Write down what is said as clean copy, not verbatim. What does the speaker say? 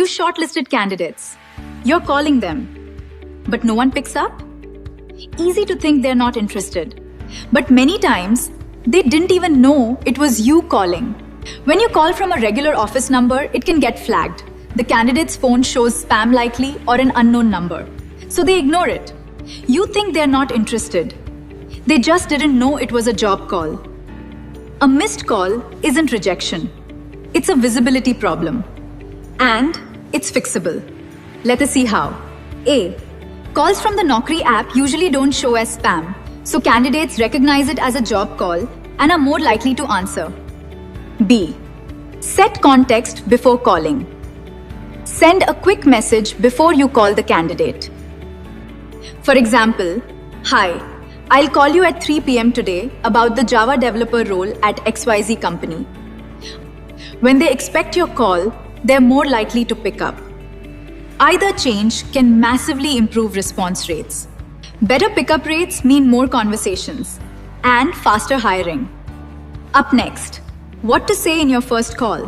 You shortlisted candidates. You're calling them, but no one picks up? Easy to think they're not interested. But many times, they didn't even know it was you calling. When you call from a regular office number, it can get flagged. The candidate's phone shows spam likely or an unknown number. So they ignore it. You think they're not interested. They just didn't know it was a job call. A missed call isn't rejection. It's a visibility problem. And it's fixable. Let us see how. A. Calls from the Naukri app usually don't show as spam, so candidates recognize it as a job call and are more likely to answer. B. Set context before calling. Send a quick message before you call the candidate. For example, "Hi, I'll call you at 3 p.m. today about the Java developer role at XYZ company." When they expect your call, they're more likely to pick up. Either change can massively improve response rates. Better pickup rates mean more conversations and faster hiring. Up next, what to say in your first call.